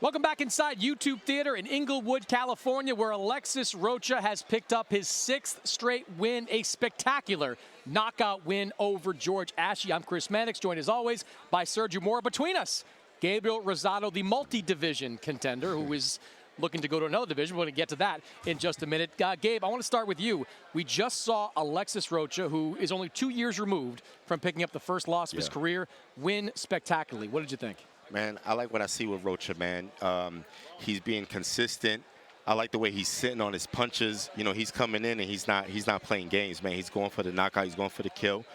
Welcome back inside YouTube Theater in Inglewood, California, where Alexis Rocha has picked up his 6th straight win, a spectacular knockout win over George Ashie. I'm Chris Mannix, joined as always by Sergio Mora. Between us, Gabriel Rosado, the multi-division contender, who is looking to go to another division. We're going to get to that in just a minute. Gabe, I want to start with you. We just saw Alexis Rocha, who is only 2 years removed from picking up the first loss of his career, win spectacularly. What did you think? Man, I like what I see with Rocha, man. He's being consistent. I like the way he's sitting on his punches. You know, he's coming in and he's not playing games, man. He's going for the knockout. He's going for the kill,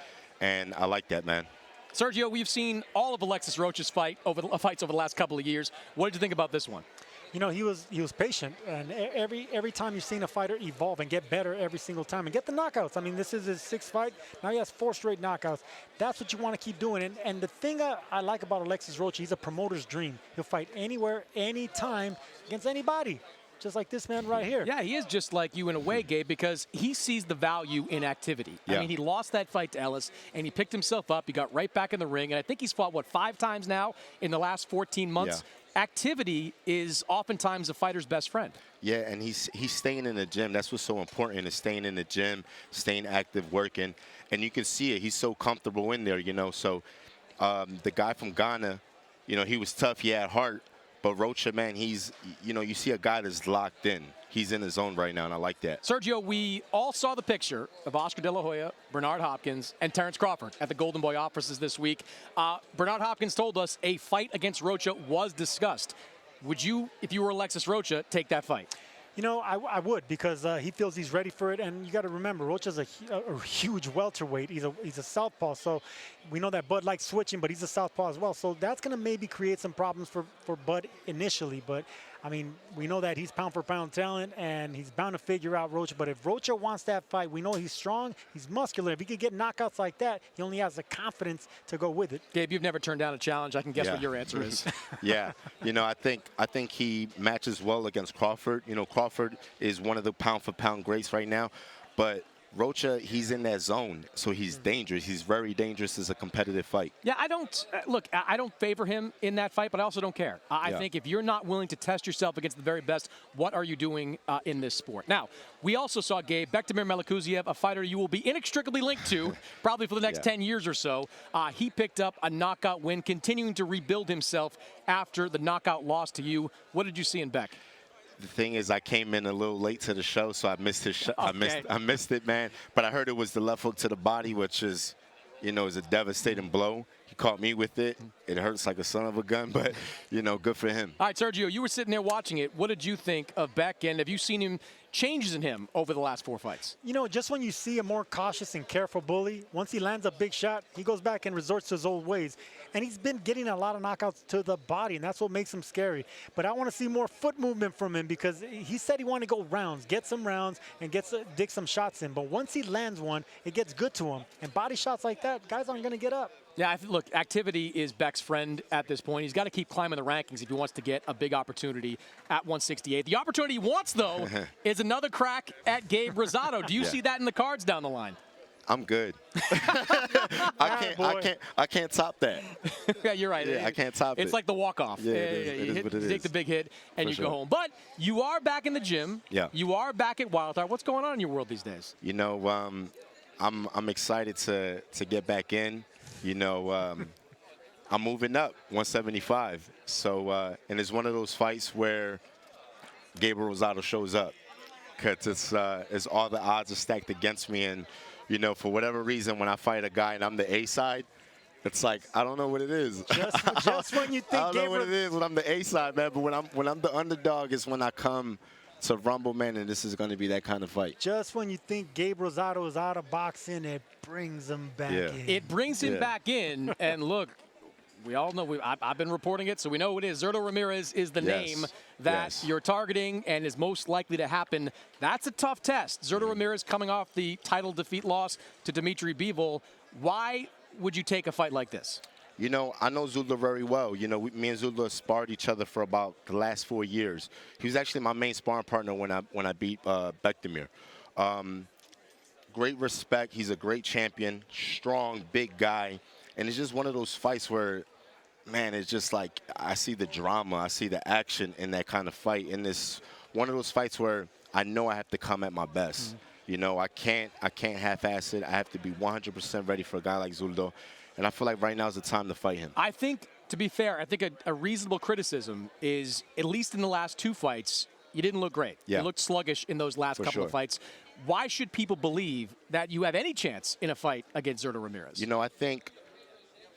and I like that, man. Sergio, we've seen all of Alexis Rocha's fights over the last couple of years. What did you think about this one? You know, he was patient, and every time you've seen a fighter evolve and get better every single time and get the knockouts. I mean, this is his 6th fight. Now he has 4 straight knockouts. That's what you want to keep doing. And the thing I like about Alexis Rocha, he's a promoter's dream. He'll fight anywhere, anytime, against anybody. Just like this man right here. Yeah, he is just like you in a way, Gabe, because he sees the value in activity. I mean, he lost that fight to Ellis, and he picked himself up. He got right back in the ring, and I think he's fought, what, 5 times now in the last 14 months? Yeah. Activity is oftentimes a fighter's best friend. Yeah, and he's staying in the gym. That's what's so important, is staying in the gym, staying active, working. And you can see it. He's so comfortable in there, you know. So the guy from Ghana, you know, he was tough. He had heart. But Rocha, man, he's, you know, you see a guy that's locked in. He's in his zone right now, and I like that. Sergio, we all saw the picture of Oscar De La Hoya, Bernard Hopkins, and Terrence Crawford at the Golden Boy offices this week. Bernard Hopkins told us a fight against Rocha was discussed. Would you, if you were Alexis Rocha, take that fight? You know, I would, because he feels he's ready for it. And you got to remember, Rocha's a huge welterweight. He's a southpaw, so we know that Bud likes switching, but he's a southpaw as well. So that's going to maybe create some problems for Bud initially. But, I mean, we know that he's pound-for-pound talent, and he's bound to figure out Rocha. But if Rocha wants that fight, we know he's strong, he's muscular. If he could get knockouts like that, he only has the confidence to go with it. Gabe, you've never turned down a challenge. I can guess what your answer is. Yeah, you know, I think he matches well against Crawford. You know, Crawford is one of the pound-for-pound greats right now, but Rocha, he's in that zone, so he's dangerous. He's very dangerous as a competitive fight. Yeah, I don't look. I don't favor him in that fight, but I also don't care. I think if you're not willing to test yourself against the very best, what are you doing in this sport? Now, we also saw Gabe Bektemir Melikuziev, a fighter you will be inextricably linked to, probably for the next 10 years or so. He picked up a knockout win, continuing to rebuild himself after the knockout loss to you. What did you see in Beck? The thing is, I came in a little late to the show, so I missed his I missed it, man. But I heard it was the left hook to the body, which is, you know, is a devastating blow. He caught me with it. It hurts like a son of a gun, but, you know, good for him. All right, Sergio, you were sitting there watching it. What did you think of Beck, and have you seen him changes in him over the last 4 fights? You know, just when you see a more cautious and careful bully, once he lands a big shot, he goes back and resorts to his old ways. And he's been getting a lot of knockouts to the body, and that's what makes him scary. But I want to see more foot movement from him, because he said he wanted to go rounds, get some rounds, and dig some shots in. But once he lands one, it gets good to him. And body shots like that, guys aren't going to get up. Yeah, look, activity is Beck's friend at this point. He's got to keep climbing the rankings if he wants to get a big opportunity at 168. The opportunity he wants, though, is another crack at Gabe Rosado. Do you see that in the cards down the line? I'm good. I can't top that. Yeah, you're right. Yeah, I can't top it. It's like the walk-off. Yeah, it is what it is. Take the big hit, and you go home. But you are back in the gym. Yeah. You are back at Wildheart. What's going on in your world these days? You know, I'm excited to get back in. You know, I'm moving up 175. So, and it's one of those fights where Gabriel Rosado shows up, because it's all the odds are stacked against me. And, you know, for whatever reason, when I fight a guy and I'm the A side, it's like, I don't know what it is. Just when you think I don't know what it is when I'm the A side, man. But when I'm the underdog is when I come to rumble, man, and this is going to be that kind of fight. Just when you think Gabe Rosado is out of boxing, it brings him back in. It brings him back in, and look, we all know, I've been reporting it, so we know who it is. Zurdo Ramirez is the name that you're targeting and is most likely to happen. That's a tough test. Zurdo Ramirez coming off the title defeat loss to Dimitri Bivol. Why would you take a fight like this? You know, I know Zurdo very well. You know, me and Zurdo sparred each other for about the last 4 years. He was actually my main sparring partner when I beat Bektemir. Great respect. He's a great champion, strong, big guy. And it's just one of those fights where man, it's just like I see the drama, I see the action in that kind of fight. And this one of those fights where I know I have to come at my best. You know, I can't half-ass it. I have to be 100% ready for a guy like Zuldo. And I feel like right now is the time to fight him. I think, to be fair, I think a reasonable criticism is, at least in the last 2 fights, you didn't look great. Yeah. You looked sluggish in those last couple of fights. Why should people believe that you have any chance in a fight against Zurdo Ramirez? You know, I think,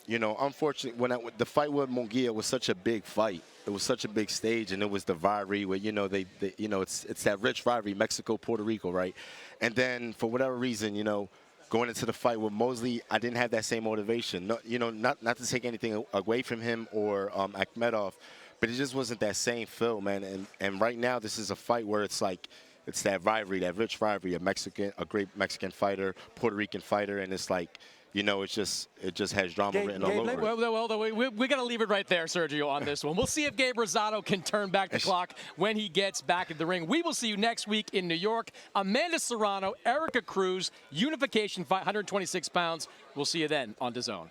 you know, unfortunately, when the fight with Munguia was such a big fight. It was such a big stage, and it was the rivalry where, you know, it's that rich rivalry, Mexico, Puerto Rico, right? And then, for whatever reason, you know, going into the fight with Mosley, I didn't have that same motivation. No, you know, not to take anything away from him or Akhmedov, but it just wasn't that same feel, man. And right now, this is a fight where it's like, it's that rivalry, that rich rivalry, a great Mexican fighter, Puerto Rican fighter, and it's like, you know, it just has drama written all over it. Well, we got to leave it right there, Sergio, on this one. We'll see if Gabe Rosado can turn back the clock when he gets back in the ring. We will see you next week in New York. Amanda Serrano, Erica Cruz, unification fight, 126 pounds. We'll see you then on DAZN.